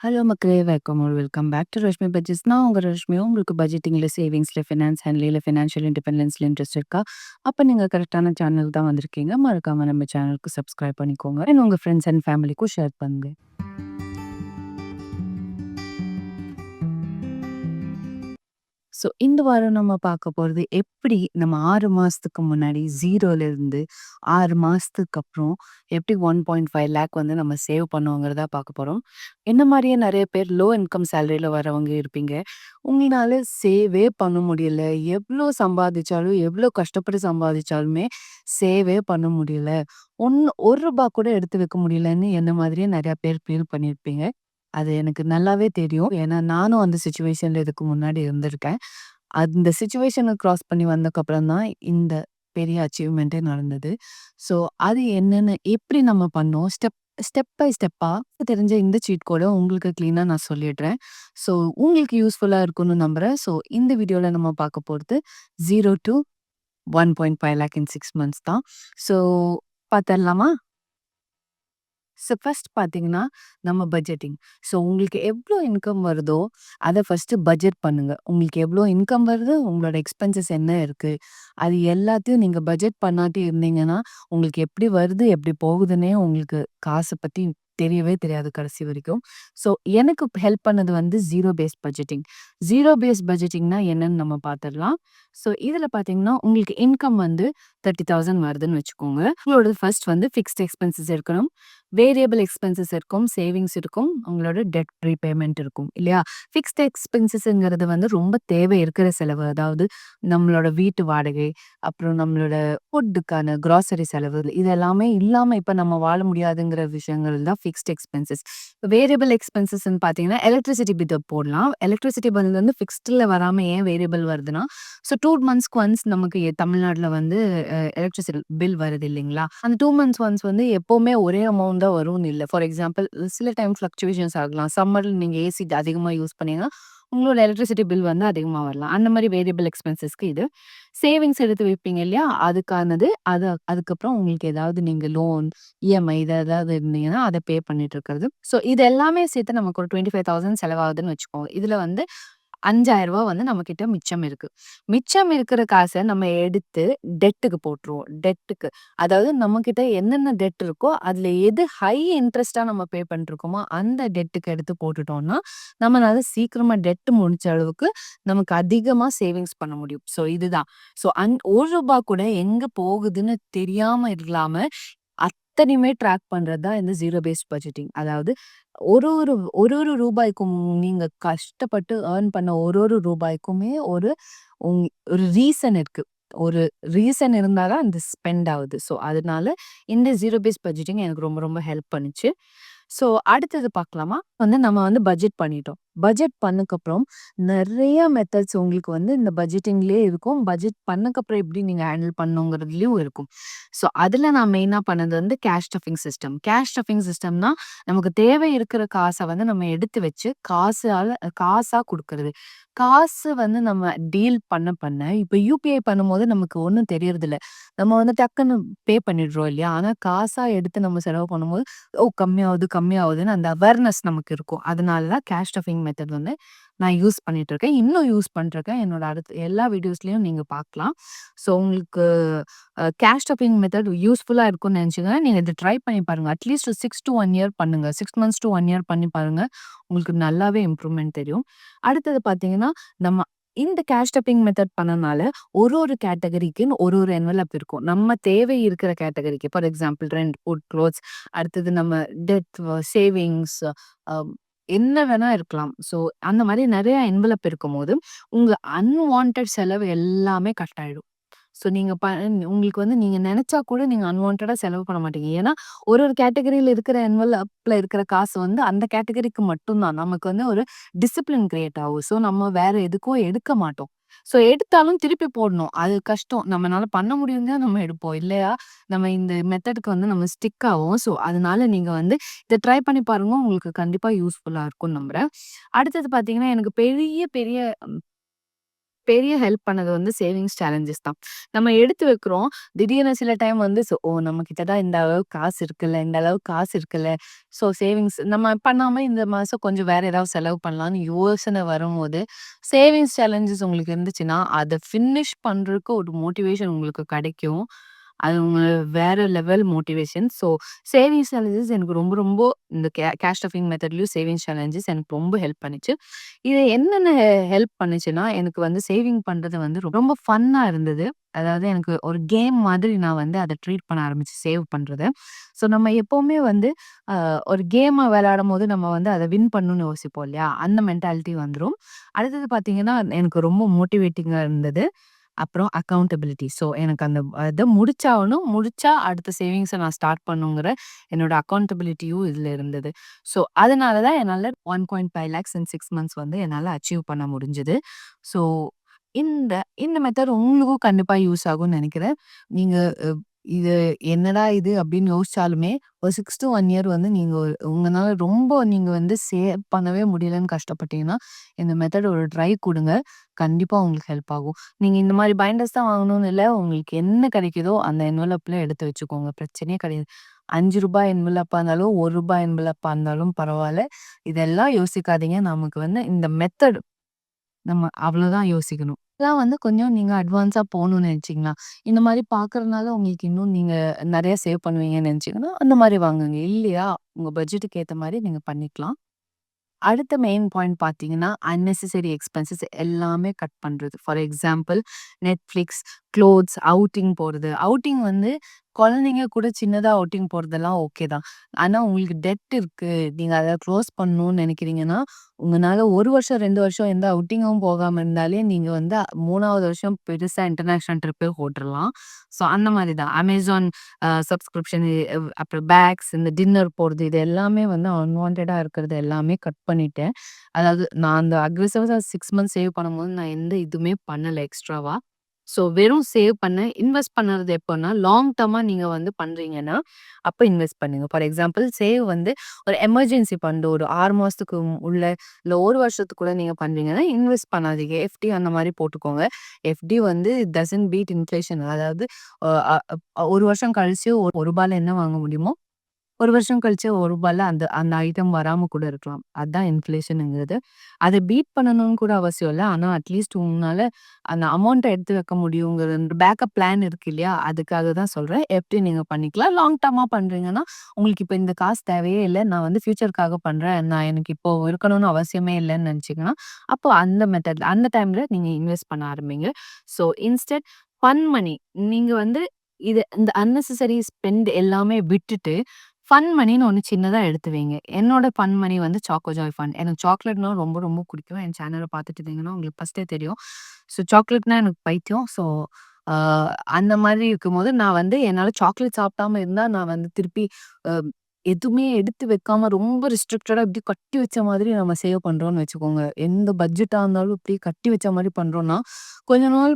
Hello மக்களே! Welcome back to Rashmi budgets. நான் உங்க ரஷ்மி. உங்களுக்கு பட்ஜெட்டிங்ல, சேவிங்ஸ்ல, ஃபினான்ஸ் ஹேண்ட்லிங்ல, ஃபினான்ஷியல் இண்டிபெண்டன்ஸ்ல இன்ட்ரெஸ்ட் இருக்கா? அப்ப நீங்க கரெக்ட்டான சேனலுக்கு தான் வந்திருக்கீங்க. மறக்காம நம்ம சேனலுக்கு சப்ஸ்கிரைப் பண்ணிக்கோங்க. அண்ட் உங்க ஃப்ரெண்ட்ஸ் அண்ட் ஃபேமிலிக்கும் ஷேர் பண்ணுங்க. ஸோ இந்த வாரம் நம்ம பார்க்க போறது எப்படி நம்ம 6 மாசத்துக்கு முன்னாடி 0லேருந்து 6 மாசத்துக்கு அப்புறம் எப்படி 1.5 லேக் வந்து நம்ம சேவ் பண்ணுவோங்கிறத பார்க்க போறோம். என்ன மாரியே நெறைய பேர் லோ இன்கம் சேலரில வரவங்க இருப்பீங்க. உங்களால சேவே பண்ண முடியல. எவ்ளோ சம்பாதிச்சாலும், எவ்ளோ கஷ்டப்பட்டு சம்பாதிச்சாலுமே சேவே பண்ண முடியல. ரூ. 1 கூட எடுத்து வைக்க முடியலன்னு என்ன மாதிரியே நெறைய பேர் ஃபீல் பண்ணியிருப்பீங்க. அது எனக்கு நல்லாவே தெரியும். ஏன்னா நானும் அந்த சிச்சுவேஷன்ல இதுக்கு முன்னாடி இருந்திருக்கேன். அந்த சிச்சுவேஷன கிராஸ் பண்ணி வந்தக்கப்புறம் தான் இந்த பெரிய அச்சீவ்மென்ட்டே நடந்தது. ஸோ அது என்னன்னு எப்படி நம்ம பண்ணோம்? ஸ்டெப் பை ஸ்டெப்பா தெரிஞ்ச இந்த சீட் கோட உங்களுக்கு கிளீனா நான் சொல்லிடுறேன். ஸோ உங்களுக்கு யூஸ்ஃபுல்லா இருக்கும்னு நம்புறேன். ஸோ இந்த வீடியோல நம்ம பார்க்க போறது 0 டூ 1.5 லேக் இன் 6 மந்த்ஸ் தான். ஸோ பாத்தரலாமா? ஃபர்ஸ்ட் பார்த்தீங்கன்னா, நம்ம பட்ஜெட்டிங். உங்களுக்கு எவ்ளோ இன்கம் வருதோ, அத ஃபர்ஸ்ட்டு பட்ஜெட் பண்ணுங்க. உங்களுக்கு எவ்ளோ இன்கம் வருது, உங்களோட எக்ஸ்பென்சஸ் என்ன இருக்கு, அது எல்லாத்தையும் நீங்க பட்ஜெட் பண்ணாட்டி இருந்தீங்கன்னா, உங்களுக்கு எப்படி வருது, எப்படி போகுதுன்னே உங்களுக்கு காச பத்தி தெரியவே தெரியாது கடைசி வரைக்கும். ஸோ எனக்கு ஹெல்ப் பண்ணது வந்து zero based budgeting. Zero based பட்ஜெட்டிங்னா என்னன்னு நம்ம பார்த்துடலாம். இதுல பார்த்தீங்கன்னா, உங்களுக்கு இன்கம் வந்து 30,000 வருதுன்னு வச்சுக்கோங்க. உங்களோட ஃபர்ஸ்ட் வந்து ஃபிக்ஸ்ட் எக்ஸ்பென்சஸ் இருக்கணும். வேரியபிள் எக்ஸ்பென்சஸ் இருக்கும், சேவிங்ஸ் இருக்கும், உங்களோட டெட் ப்ரீபேமெண்ட் இருக்கும் இல்லையா? ஃபிக்ஸ்ட் எக்ஸ்பென்சஸ்ங்கிறது வந்து ரொம்ப தேவை இருக்கிற செலவு. அதாவது நம்மளோட வீட்டு வாடகை, அப்புறம் நம்மளோட ஃபுட்டுக்கான கிராசரி செலவு, இது எல்லாமே இல்லாம இப்ப நம்ம வாழ முடியாதுங்கிற விஷயங்கள் தான் ஃபிக்ஸ்ட் எக்ஸ்பென்சஸ். வேரியபிள் எக்ஸ்பென்சஸ்ன்னு பார்த்தீங்கன்னா, எலக்ட்ரிசிட்டி பில் போடலாம். எலக்ட்ரிசிட்டி பில் வந்து ஃபிக்ஸ்ட்ல வராம ஏன் வேரியபிள் வருதுன்னா, 2 மந்த்ஸ்க்கு ஒன்ஸ் நமக்கு தமிழ்நாட்டுல வந்து எலக்ட்ரிசிட்டி பில் வருது இல்லைங்களா? அந்த 2 மந்த்ஸ் ஒன்ஸ் வந்து எப்பவுமே ஒரே அமௌண்ட் தான் வரும்னு இல்ல. ஃபார் எக்ஸாம்பிள் சில டைம் ஃப்ளக்சுவேஷன்ஸ் ஆகலாம். சம்மர்ல நீங்க ஏசி அதிகமா யூஸ் பண்ணீங்கன்னா, உங்களோட எலக்ட்ரிசிட்டி பில் வந்து அதிகமா வரலாம். அந்த மாரி வேரியபிள் எக்ஸ்பென்சஸ்க்கு இது. சேவிங்ஸ் எடுத்து வைப்பீங்க இல்லையா? அதுக்கானது. அதுக்கப்புறம் உங்களுக்கு ஏதாவது நீங்க லோன், இஎம்ஐ இது ஏதாவது இருந்தீங்கன்னா, அத பே பண்ணிட்டு இருக்கிறது. இது எல்லாமே சேர்த்து நமக்கு ஒரு 25,000 செலவாகுதுன்னு வச்சுக்கோங்க. இதுல வந்து ரூ. 5,000 வந்து நம்மகிட்ட மிச்சம் இருக்கு. மிச்சம் இருக்கிற காச நம்ம எடுத்து டெட்டுக்கு போட்டுருவோம். டெட்டுக்கு. அதாவது நம்மகிட்ட என்னென்ன டெட் இருக்கோ, அதுல எது ஹை இன்ட்ரெஸ்ட்டா நம்ம பே பண்ணிட்டுருக்கோமோ, அந்த டெட்டுக்கு எடுத்து போட்டுட்டோம்னா, நம்மளால சீக்கிரமா டெட் முடிச்ச அளவுக்கு நமக்கு அதிகமா சேவிங்ஸ் பண்ண முடியும். இதுதான். ரூ. 1 கூட எங்க போகுதுன்னு தெரியாம இல்லாம, அத்தனையுமே ட்ராக் பண்றது தான் இந்த ஜீரோ பேஸ்ட் பட்ஜெட்டிங். அதாவது ஒரு ஒரு ஒரு ஒரு ரூபாய்க்கும் நீங்க கஷ்டப்பட்டு ஏர்ன் பண்ண ஒரு ஒரு ரூபாய்க்குமே ஒரு உங் ஒரு ரீசன் இருக்கு. ஒரு ரீசன் இருந்தா தான் அந்த ஸ்பெண்ட் ஆகுது. அதனால இந்த ஜீரோ பேஸ்ட் பட்ஜெட்டிங் எனக்கு ரொம்ப ரொம்ப ஹெல்ப் பண்ணுச்சு. அடுத்தது பார்க்கலாமா? நம்ம வந்து பட்ஜெட் பண்ணிட்டோம். பட்ஜெட் பண்ணக்கப்புறம் நெறைய மெத்தட்ஸ் உங்களுக்கு வந்து இந்த பட்ஜெட்டிங்லயே இருக்கும். பட்ஜெட் பண்ணக்கப்புறம் எப்படி நீங்க ஹேண்டில் பண்ணணுங்கிறதுலயும் இருக்கும். அதுல நான் மெயினா பண்ணது வந்து cash stuffing system. Cash stuffing சிஸ்டம்னா, நமக்கு தேவை இருக்கிற காச வந்து நம்ம எடுத்து வச்சு காசா குடுக்குறது. காசு வந்து நம்ம டீல் பண்ண, இப்ப யுபிஐ பண்ணும்போது நமக்கு ஒண்ணும் தெரியறதில்ல. நம்ம வந்து டக்குன்னு பே பண்ணிடுறோம் இல்லையா? ஆனா காசா எடுத்து நம்ம செலவு பண்ணும்போது, கம்மியாவுதுன்னு அந்த அவேர்னஸ் நமக்கு இருக்கும். அதனால தான் கேஷ் ஸ்டஃபிங் மெத்தட் வந்து நான் யூஸ் பண்ணிட்டு இருக்கேன். இன்னும் யூஸ் பண்ட்டுருக்கேன். என்னோட அடுத்த எல்லா வீடியோஸ்லயும் நீங்க பார்க்கலாம். உங்களுக்கு கேஷ் ஸ்டஃபிங் மெத்தட் யூஸ்ஃபுல்லா இருக்கும்னு நெனச்சீங்கன்னா, நீங்க இத ட்ரை பண்ணி பாருங்க. அட்லீஸ்ட் 6 டூ 1 இயர் பண்ணுங்க. 6 மந்த்ஸ் டூ 1 இயர் பண்ணி பாருங்க. உங்களுக்கு நல்லாவே இம்ப்ரூவ்மென்ட் தெரியும். அடுத்தது பார்த்தீங்கன்னா, நம்ம இந்த கேஷ் ஸ்டஃபிங் மெத்தட் பண்ணனால ஒரு கேட்டகரிக்குன்னு ஒரு என்வலப் இருக்கும். நம்ம தேவை இருக்கிற கேட்டகரிக்கு. ஃபார் எக்ஸாம்பிள் ரெண்ட், ஃபுட், குளோத்ஸ், அடுத்தது நம்ம டெட், சேவிங்ஸ், அ என்ன வேணா இருக்கலாம். அந்த மாரி நெறைய என்வலப் இருக்கும்போது, உங்க அன்வான்டட் செலவு எல்லாமே கட் ஆயிடும். நீங்க உங்களுக்கு வந்து நீங்க நெனச்சா கூட நீங்க அன்வான்டடா செலவு பண்ண மாட்டீங்க. ஏன்னா, ஒரு கேட்டகரியில இருக்கிற என்வலப்ல இருக்கிற காசு வந்து அந்த கேட்டகரிக்கு மட்டும் தான். நமக்கு வந்து ஒரு டிசிப்ளின் கிரியேட் ஆகும். நம்ம வேற எதுக்கும் எடுக்க மாட்டோம். எடுத்தாலும் திருப்பி போடணும். அது கஷ்டம். நம்மனால பண்ண முடியும் தான் நம்ம எடுப்போம். இல்லையா? நம்ம இந்த மெத்தடுக்கு வந்து நம்ம ஸ்டிக் ஆவோம். அதனால நீங்க வந்து இத ட்ரை பண்ணி பாருங்க. உங்களுக்கு கண்டிப்பா யூஸ்ஃபுல்லா இருக்கும்னு நம்புறேன். அடுத்தது பார்த்தீங்கன்னா, எனக்கு பெரிய பெரிய பெரிய ஹெல்ப் பண்ணது வந்து சேவிங்ஸ் சேலஞ்சஸ் தான். நம்ம எடுத்து வைக்கிறோம். திடீர்னு சில டைம் வந்து ஓ! நம்ம கிட்ட தான் இந்த அளவுக்கு காசு இருக்குல்ல, இந்த அளவுக்கு காசு இருக்குல்ல. ஸோ சேவிங்ஸ் நம்ம பண்ணாம இந்த மாசம் கொஞ்சம் வேற ஏதாவது செலவு பண்ணலான்னு யோசனை வரும்போது, சேவிங்ஸ் சேலஞ்சஸ் உங்களுக்கு இருந்துச்சுன்னா, அத ஃபினிஷ் பண்றதுக்கு ஒரு மோட்டிவேஷன் உங்களுக்கு கிடைக்கும். அது உங்க வேற level motivation. So savings challenges எனக்கு ரொம்ப ரொம்ப இந்த கேஷ் ஸ்டஃபிங் மெத்தட்லயும் சேவிங்ஸ் சேலஞ்சஸ் எனக்கு ரொம்ப ஹெல்ப் பண்ணுச்சு. இது என்னென்ன ஹெல்ப் பண்ணுச்சுன்னா, எனக்கு வந்து சேவிங் பண்றது வந்து ரொம்ப ஃபன்னா இருந்தது. அதாவது எனக்கு ஒரு கேம் மாதிரி நான் வந்து அத ட்ரீட் பண்ண ஆரம்பிச்சேன் சேவ் பண்றத. ஸோ நம்ம எப்பவுமே வந்து அ ஒரு கேம விளையாடும்போது நம்ம வந்து அத வின் பண்ணணும்னு யோசிப்போம் இல்லையா? அந்த மென்டாலிட்டி வந்துரும். அடுத்தது பார்த்தீங்கன்னா, எனக்கு ரொம்ப மோட்டிவேட்டிங்கா இருந்தது. அப்புறம் அக்கவுண்டபிலிட்டி. ஸோ எனக்கு அந்த இத முடிச்சாகணும். முடிச்சா அடுத்த சேவிங்ஸ நான் ஸ்டார்ட் பண்ணுங்கிற என்னோட அக்கவுண்டபிலிட்டியும் இதுல இருந்தது. ஸோ அதனால தான் என்னால 1.5 லேக்ஸ் இன் 6 மந்த்ஸ் வந்து என்னால அச்சீவ் பண்ண முடிஞ்சது. ஸோ இந்த இந்த மெத்தட் உங்களுக்கும் கண்டிப்பா யூஸ் ஆகும்னு நெனைக்கிறேன். நீங்க அ இது என்னடா இது அப்படின்னு யோசிச்சாலுமே, ஒரு 6 டூ 1 இயர் வந்து நீங்க உங்கனால ரொம்ப நீங்க வந்து சேவ் பண்ணவே முடியலன்னு கஷ்டப்பட்டீங்கன்னா, இந்த மெத்தட் ஒரு ட்ரை குடுங்க. கண்டிப்பா உங்களுக்கு ஹெல்ப் ஆகும். நீங்க இந்த மாரி பைண்டர்ஸ் தான் வாங்கணும்னு இல்ல. உங்களுக்கு என்ன கிடைக்குதோ அந்த என்வலப்ல எடுத்து வச்சுக்கோங்க. பிரச்சனையே கிடையாது. ரூ. 5 என்வலப்பா இருந்தாலும், ரூ. 1 என்வலப்பா இருந்தாலும் பரவால்ல. இதெல்லாம் யோசிக்காதீங்க. நமக்கு வந்து இந்த மெத்தட் நம்ம அவ்வளோதான் யோசிக்கணும். இதெல்லாம் வந்து கொஞ்சம் நீங்க அட்வான்ஸா போணும்னு நெனச்சீங்கன்னா, இந்த மாரி பார்க்கறதுனால உங்களுக்கு இன்னும் நீங்க நெறைய சேவ் பண்ணுவீங்கன்னு நெனச்சீங்கன்னா, அந்த மாரி வாங்குங்க. இல்லையா, உங்க பட்ஜெட்டுக்கு ஏத்த மாரி நீங்க பண்ணிக்கலாம். அடுத்த மெயின் பாயிண்ட் பார்த்தீங்கன்னா, அன்னெசசரி எக்ஸ்பென்சஸ் எல்லாமே கட் பண்றது. For example Netflix, clothes, outing போறது. அவுட்டிங் வந்து குழந்தைங்க கூட சின்னதா அவுட்டிங் போறதெல்லாம் ஓகே தான். ஆனா உங்களுக்கு டெட் இருக்கு. நீங்க அத க்ளோஸ் பண்ணணும்னு நெனைக்கிறீங்கன்னா, உங்கனால 1 வருஷம், 2 வருஷம் எந்த அவுட்டிங்கும் போகாம இருந்தாலே, நீங்க வந்து 3வது வருஷம் பெருசா இன்டர்நேஷனல் ட்ரிப்பே போட்டுறலாம். ஸோ அந்த மாரி தான். Amazon சப்ஸ்கிரிப்ஷன் அப்புறம் பேக்ஸ், இந்த டின்னர் போறது இது எல்லாமே வந்து அன்வான்டடா இருக்கிறது எல்லாமே கட் பண்ணிட்டேன். அதாவது நான் அந்த அக்ரெசிவா 6 மந்த்ஸ் சேவ் பண்ணும்போது நான் எந்த இதுவுமே பண்ணல எக்ஸ்ட்ராவா. ஸோ வெறும் சேவ் பண்ணேன். இன்வெஸ்ட் பண்ணறது எப்போன்னா, லாங் டர்மா நீங்க வந்து பண்றீங்கன்னா, அப்ப இன்வெஸ்ட் பண்ணுங்க. ஃபார் எக்ஸாம்பிள் சேவ் வந்து ஒரு எமர்ஜென்சி ஃபண்ட் ஒரு 6 மாசத்துக்கு உள்ள, இல்ல 1 வருஷத்துக்குள்ள நீங்க பண்றீங்கன்னா, இன்வெஸ்ட் பண்ணாதீங்க. எஃப்டி அந்த மாரி போட்டுக்கோங்க. எஃப்டி வந்து டசன்ட் பீட் இன்ஃப்ளேஷன். அதாவது அ அ 1 வருஷம் கழிச்சு ரூ. 1 என்ன வாங்க முடியுமோ 1 வருஷம் கழிச்சு ரூ. 1 அந்த அந்த ஐட்டம் வராம கூட இருக்கலாம். அதான் இன்ஃப்ளேஷன்ங்கிறது. அத பீட் பண்ணணும்னு கூட அவசியம் இல்ல. ஆனா அட்லீஸ்ட் உங்கனால அந்த அமௌண்ட்ட எடுத்து வைக்க முடியுங்கிற பேக்கப் பிளான் இருக்கு இல்லையா? அதுக்காக தான் சொல்றேன். எப்படி நீங்க பண்ணிக்கலாம். லாங் டர்மா பண்றீங்கன்னா, உங்களுக்கு இப்ப இந்த காசு தேவையே இல்ல. நான் வந்து ஃபியூச்சர்க்காக பண்றேன். நான் எனக்கு இப்போ இருக்கணும்னு அவசியமே இல்லன்னு நெனச்சீங்கன்னா, அப்போ அந்த மெத்தட்ல அந்த டைம்ல நீங்க இன்வெஸ்ட் பண்ண ஆரம்பிங்க. ஸோ இன்ஸ்டெட் ஃபன் மனி நீங்க வந்து இந்த அன்னெசசரி ஸ்பெண்ட் எல்லாமே விட்டுட்டு ஃபன் மணின்னு ஒண்ணு சின்னதா எடுத்து வைங்க. என்னோட ஃபன் மணி வந்து சாக்கோ ஜாய் ஃபன். எனக்கு சாக்லேட்னா ரொம்ப ரொம்ப பிடிக்கும். என் சேனல பார்த்துட்டு இருந்தீங்கன்னா, உங்களுக்கு ஃபர்ஸ்ட்டே தெரியும். ஸோ சாக்லேட்னா எனக்கு பைத்தியம். ஸோ ஆ அந்த மாதிரி இருக்கும்போது, நான் வந்து என்னால சாக்லேட் சாப்பிடாம இருந்தா, நான் வந்து திருப்பி அ எதுவுமே எடுத்து வைக்காம ரொம்ப ரிஸ்ட்ரிக்டடா இப்படி கட்டி வச்ச மாதிரி நம்ம சேவ் பண்றோம்னு வச்சுக்கோங்க. எந்த பட்ஜெட்டா இருந்தாலும் இப்படி கட்டி வச்ச மாரி பண்றோம்னா, கொஞ்ச நாள்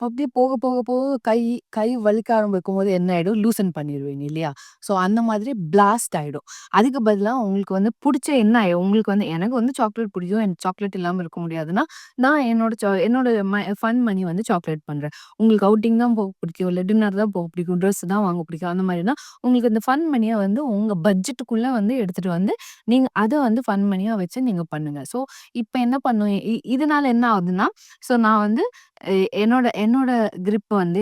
அப்படியே போக, போக, போக கை கை வலிக்க ஆரம்பிக்கும்போது என்ன ஆயிடும்? லூசன் பண்ணிருவீங்க இல்லையா? ஸோ அந்த மாதிரி பிளாஸ்ட் ஆயிடும். அதுக்கு பதிலா உங்களுக்கு வந்து புடிச்ச என்ன உங்களுக்கு வந்து எனக்கு வந்து சாக்லேட் பிடிக்கும். எனக்கு சாக்லேட் இல்லாம இருக்க முடியாதுன்னா, நான் என்னோட ஃபன் மணி வந்து சாக்லேட் பண்றேன். உங்களுக்கு அவுட்டிங் தான் போக பிடிக்கும், இல்ல டின்னர் தான் போக பிடிக்கும், ட்ரெஸ் தான் வாங்க பிடிக்கும். அந்த மாதிரினா, உங்களுக்கு இந்த ஃபன் மணிய வந்து உங்க பட்ஜெட்டுக்குள்ள வந்து எடுத்துட்டு வந்து, நீங்க அத வந்து ஃபன் மணியா வச்சு நீங்க பண்ணுங்க. ஸோ இப்ப என்ன பண்ணும் இதனால என்ன ஆகுதுன்னா, ஸோ நான் வந்து எ என்னோட என்னோட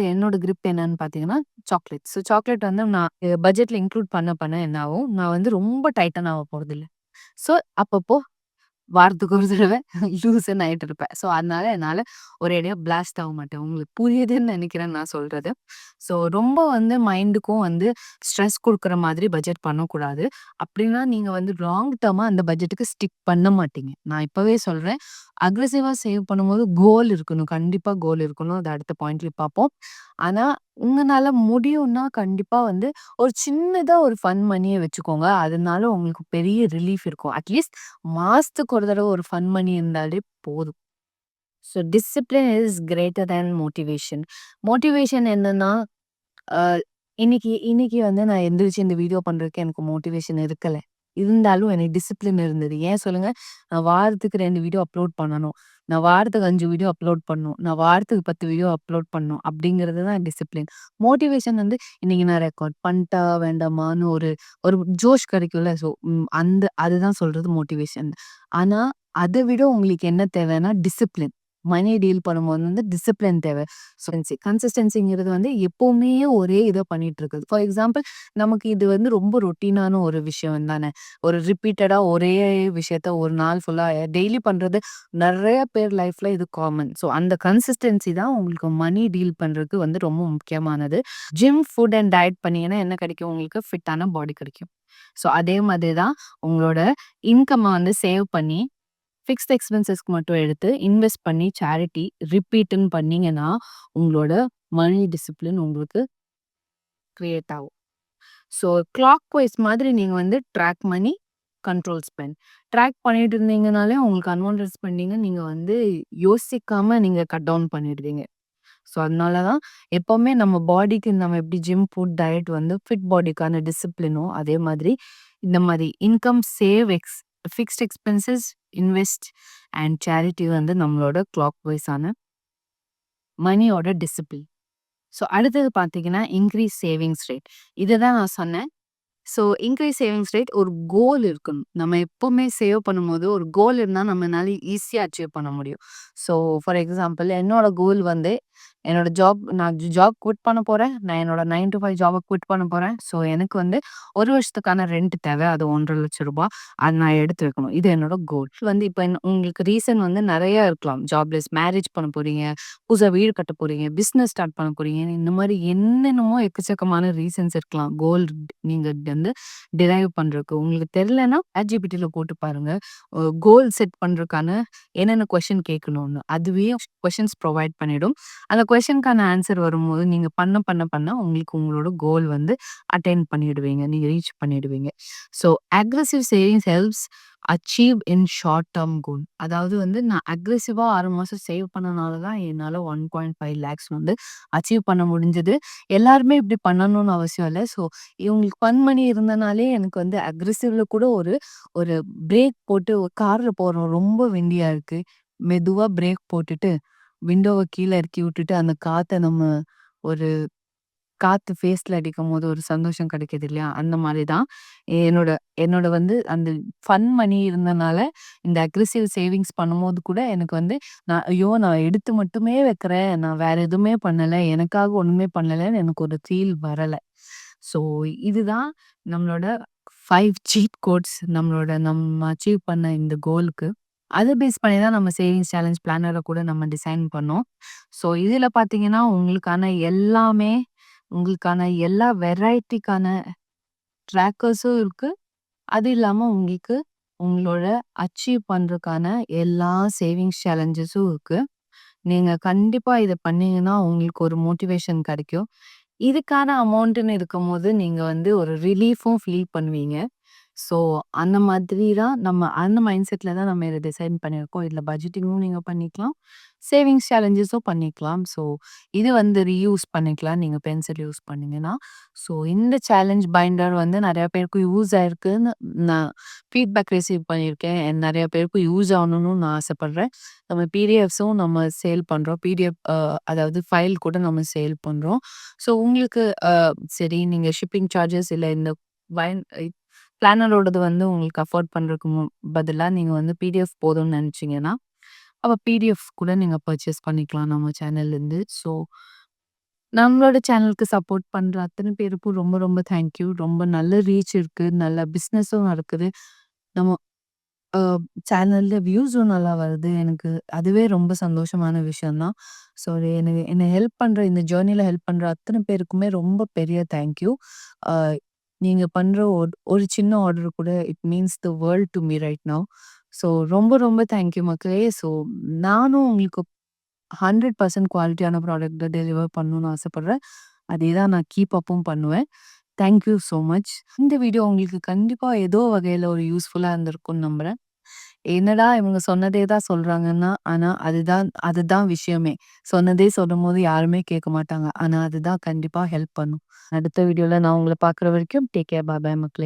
என்னோட கிரிப் என்னன்னு பார்த்தீங்கன்னா, சாக்லேட். ஸோ சாக்லேட் வந்து நான் பட்ஜெட்ல இன்க்ளூட் பண்ண என்ன ஆகும், நான் வந்து ரொம்ப டைட்டன் ஆக போறதில்ல. ஸோ அப்பப்போ வாரத்துக்கு ஒரு தடவ லூசன் ஆயிட்டு இருப்பேன். ஸோ அதனால என்னால ஒரேடியா பிளாஸ்ட் ஆக மாட்டேன். உங்களுக்கு புரியுதுன்னு நெனைக்கிறேன் நான் சொல்றது. ஸோ ரொம்ப வந்து மைண்டுக்கும் வந்து ஸ்ட்ரெஸ் குடுக்குற மாதிரி பட்ஜெட் பண்ணக்கூடாது. அப்டின்னா நீங்க வந்து லாங் டர்மா அந்த பட்ஜெட்டுக்கு ஸ்டிக் பண்ண மாட்டீங்க. நான் இப்பவே சொல்றேன். அக்ரெசிவா சேவ் பண்ணும்போது கோல் இருக்கணும். கண்டிப்பா கோல் இருக்கணும். அது அடுத்த பாயிண்ட்ல பார்ப்போம். ஆனா உங்கனால முடியும்னா கண்டிப்பா வந்து ஒரு சின்னதா ஒரு ஃபன் மணிய வச்சுக்கோங்க. அதனால உங்களுக்கு பெரிய ரிலீஃப் இருக்கும். அட்லீஸ்ட் மாசத்துக்கு ஒரு தடவ ஒரு ஃபன் மணி இருந்தாலே போதும். So discipline is greater than motivation. Motivation என்னன்னா, அ இன்னைக்கு இன்னைக்கு வந்து நான் எந்திரிச்சு இந்த வீடியோ பண்றதுக்கு எனக்கு மோட்டிவேஷன் இருக்கல. இருந்தாலும் எனக்கு டிசிப்ளின் இருந்தது. ஏன் சொல்லுங்க? நான் வாரத்துக்கு 2 வீடியோ அப்லோட் பண்ணணும். நான் வாரத்துக்கு 5 வீடியோ அப்லோட் பண்ணணும். நான் வாரத்துக்கு 10 வீடியோ அப்லோட் பண்ணணும். அப்படிங்கிறது தான் டிசிப்ளின். மோட்டிவேஷன் வந்து இன்னைக்கு நான் ரெக்கார்ட் பண்ணிட்டா வேண்டாமான்னு ஒரு ஒரு ஜோஷ் கிடைக்கும்ல. ஸோ அதுதான் சொல்றது மோட்டிவேஷன். ஆனா, அத விட உங்களுக்கு என்ன தேவைன்னா டிசிப்ளின். மணி டீல் பண்ணும்போது வந்து டிசிப்ளின் தேவை. கன்சிஸ்டன்சிங்கிறது வந்து எப்பவுமே ஒரே இத பண்ணிட்டு இருக்குது. ஃபார் எக்ஸாம்பிள் நமக்கு இது வந்து ரொம்ப ரொட்டீனான ஒரு விஷயம் தானே. ஒரு ரிப்பீட்டடா ஒரே விஷயத்த ஒரு நாள் ஃபுல்லா டெய்லி பண்றது நெறைய பேர் லைஃப்ல இது காமன். ஸோ அந்த கன்சிஸ்டன்சி தான் உங்களுக்கு மணி டீல் பண்றதுக்கு வந்து ரொம்ப முக்கியமானது. ஜிம், ஃபுட் அண்ட் டயட் பண்ணீங்கன்னா என்ன கிடைக்கும் உங்களுக்கு? ஃபிட்டான பாடி கிடைக்கும். ஸோ அதே மாதிரி தான் உங்களோட இன்கம்ம வந்து சேவ் பண்ணி ஃபிக்ஸ்ட் எக்ஸ்பென்சஸ்க்கு மட்டும் எடுத்து இன்வெஸ்ட் பண்ணி சேரிட்டி ரிப்பீட்ன்னு பண்ணீங்கன்னா, உங்களோட மணி டிசிப்ளின் உங்களுக்கு கிரியேட் ஆகும். ஸோ கிளாக் வைஸ் மாதிரி நீங்க வந்து ட்ராக் மணி, கண்ட்ரோல் ஸ்பெண்ட். ட்ராக் பண்ணிட்டு இருந்தீங்கனாலே உங்களுக்கு அன்வான்டட் ஸ்பெண்டிங்க நீங்க வந்து யோசிக்காம நீங்க கட் டவுன் பண்ணிடுவீங்க. ஸோ அதனால தான் எப்பவுமே நம்ம பாடிக்கு நம்ம எப்படி ஜிம், ஃபுட், டயட் வந்து ஃபிட் பாடிக்கான டிசிப்ளினோ, அதே மாதிரி இந்த மாரி income save fixed expenses, invest and charity வந்து நம்மளோட கிளாக் வைஸான மணியோட டிசிப்ளின். ஸோ அடுத்தது பார்த்தீங்கன்னா, இன்கிரீஸ் சேவிங்ஸ் ரேட். இத தான் நான் சொன்னேன். ஸோ இன்கிரீஸ் சேவிங்ஸ் ரேட் ஒரு கோல் இருக்கணும். நம்ம எப்பவுமே சேவ் பண்ணும்போது ஒரு கோல் இருந்தா நம்மனால ஈஸியா அச்சீவ் பண்ண முடியும். ஸோ ஃபார் எக்ஸாம்பிள் என்னோட கோல் வந்து என்னோட நான் ஜாப் குவிட் பண்ண போறேன். நான் என்னோட 9 to 5 ஜாப குவிட் பண்ண போறேன். ஸோ எனக்கு வந்து 1 வருஷத்துக்கான ரெண்ட் தேவை. அது ரூ. 1,50,000 அது நான் எடுத்து வைக்கணும். இது என்னோட கோல். வந்து இப்ப உங்களுக்கு ரீசன் வந்து நெறைய இருக்கலாம். ஜாப்லெஸ், மேரேஜ் பண்ண போறீங்க, புதுசா வீடு கட்ட போறீங்க, பிசினஸ் ஸ்டார்ட் பண்ண போறீங்க. இந்த மாரி என்னென்னமோ எக்கச்சக்கமான ரீசன்ஸ் இருக்கலாம். கோல் நீங்க வந்து டிரைவ் பண்றதுக்கு. உங்களுக்கு தெரியலன்னா ChatGPTல போட்டு பாருங்க. கோல் செட் பண்றதுக்கான என்னென்ன கொஸ்டின் கேட்கணும்னு. அதுவே கொஸ்டின்ஸ் ப்ரொவைட் பண்ணிடும். அந்த கொஸ்டின்க்கான ஆன்சர் வரும்போது நீங்க பண்ண உங்களுக்கு உங்களோட கோல் வந்து அட்டெயின் பண்ணிடுவீங்க. நீங்க ரீச் பண்ணிடுவீங்க. So aggressive savings helps achieve in short term goal. அதாவது வந்து நான் அக்ரெசிவா 6 மாசம் சேவ் பண்ணனால தான் என்னால 1.5 லேக்ஸ் வந்து அச்சீவ் பண்ண முடிஞ்சது. எல்லாருமே இப்படி பண்ணணும்னு அவசியம் இல்ல. ஸோ இவங்களுக்கு ஃபன் மணி இருந்தனாலே எனக்கு வந்து அக்ரெசிவ்ல கூட ஒரு ஒரு பிரேக் போட்டு கார்ல போறோம். ரொம்ப விண்டியா இருக்கு. மெதுவா பிரேக் போட்டுட்டு, விண்டோவ கீழ இறக்கி விட்டுட்டு, அந்த காத்த நம்ம ஒரு காத்து ஃபேஸ்ல அடிக்கும்போது ஒரு சந்தோஷம் கிடைக்குது இல்லையா? அந்த மாரி தான் என்னோட என்னோட வந்து அந்த ஃபன் மணி இருந்தனால, இந்த அக்ரெசிவ் சேவிங்ஸ் பண்ணும்போது கூட எனக்கு வந்து ஐயோ! நான் எடுத்து மட்டுமே வைக்கிறேன். நான் வேற எதுவுமே பண்ணல. எனக்காக ஒண்ணுமே பண்ணலன்னு எனக்கு ஒரு ஃபீல் வரல. ஸோ இதுதான் நம்மளோட 5 சீட் கோட்ஸ் நம்ம அச்சீவ் பண்ண இந்த கோலுக்கு. அத பேஸ் பண்ணி தான் நம்ம சேவிங்ஸ் சேலஞ்ச் பிளானர கூட நம்ம டிசைன் பண்ணோம். ஸோ இதுல பார்த்தீங்கன்னா, உங்களுக்கான எல்லா வெரைட்டிக்கான ட்ராக்கர்ஸும் இருக்கு. அது இல்லாம உங்களுக்கு உங்களோட அச்சீவ் பண்றதுக்கான எல்லா சேவிங்ஸ் சேலஞ்சஸும் இருக்கு. நீங்க கண்டிப்பா இத பண்ணீங்கன்னா, உங்களுக்கு ஒரு மோட்டிவேஷன் கிடைக்கும். இதுக்கான அமௌண்ட்ன்னு இருக்கும்போது, நீங்க வந்து ஒரு ரிலீஃபும் ஃபீல் பண்ணுவீங்க. ஸோ, அந்த மாதிரி தான் அந்த மைண்ட் செட்ல தான் நம்ம இத டிசைன் பண்ணியிருக்கோம். இதுல பட்ஜெட்டிங்கும் நீங்க பண்ணிக்கலாம். சேவிங்ஸ் சேலஞ்சஸும் பண்ணிக்கலாம். ஸோ, இது வந்து ரீயூஸ் பண்ணிக்கலாம். நீங்க பென்சில் யூஸ் பண்ணீங்கன்னா. ஸோ, இந்த சேலஞ்ச் பைண்டர் வந்து நெறைய பேருக்கு யூஸ் ஆயிருக்குன்னு நான் ஃபீட்பேக் ரிசீவ் பண்ணியிருக்கேன். நெறைய பேருக்கு யூஸ் ஆகணும்னு நான் ஆசைப்படுறேன். நம்ம பிடிஎஃப்ஸும் நம்ம சேல் பண்றோம். பிடிஎஃப் அதாவது ஃபைல் கூட நம்ம சேல் பண்றோம். ஸோ உங்களுக்கு சரி நீங்க ஷிப்பிங் சார்ஜஸ் இல்ல இந்த வைன் பிளானரோடது வந்து உங்களுக்கு அஃபோர்ட் பண்றதுக்கு பதிலா நீங்க வந்து பிடிஎஃப் போதும்னு நெனச்சீங்கன்னா, அப்ப பிடிஎஃப் கூட நீங்க பர்ச்சேஸ் பண்ணிக்கலாம் நம்ம சேனல்லேருந்து. ஸோ நம்மளோட சேனலுக்கு சப்போர்ட் பண்ற அத்தன பேருக்கும் ரொம்ப ரொம்ப தேங்க் யூ. ரொம்ப நல்ல ரீச் இருக்கு. நல்ல பிசினஸும் நடக்குது. நம்ம அ சேனல்ல வியூஸும் நல்லா வருது. எனக்கு அதுவே ரொம்ப சந்தோஷமான விஷயம் தான். ஸோ என்ன ஹெல்ப் பண்ற இந்த ஜர்னில ஹெல்ப் பண்ற அத்தன பேருக்குமே ரொம்ப பெரிய தேங்க் யூ. அ நீங்க பண்ற ஒரு சின்ன ஆர்டர் கூட it means the world to me right now. So ரொம்ப ரொம்ப தேங்க் யூ மக்களே. ஸோ நானும் உங்களுக்கு 100% குவாலிட்டியான ப்ராடக்ட்ட டெலிவர் பண்ணணும்னு ஆசைப்படுறேன். அதே தான் நான் கீப் அப்பும் பண்ணுவேன். Thank you so much. இந்த வீடியோ உங்களுக்கு கண்டிப்பா ஏதோ வகையில ஒரு யூஸ்ஃபுல்லா இருந்திருக்கும்னு நம்புறேன். என்னடா இவங்க சொன்னதே தான் சொல்றாங்கன்னா, ஆனா அதுதான் அதுதான் விஷயமே. சொன்னதே சொல்லும்போது யாருமே கேட்க மாட்டாங்க. ஆனா அதுதான் கண்டிப்பா ஹெல்ப் பண்ணும். அடுத்த வீடியோல நான் உங்கள பார்க்குற வரைக்கும் டேக் கேர். பாய் பாய் மக்களே.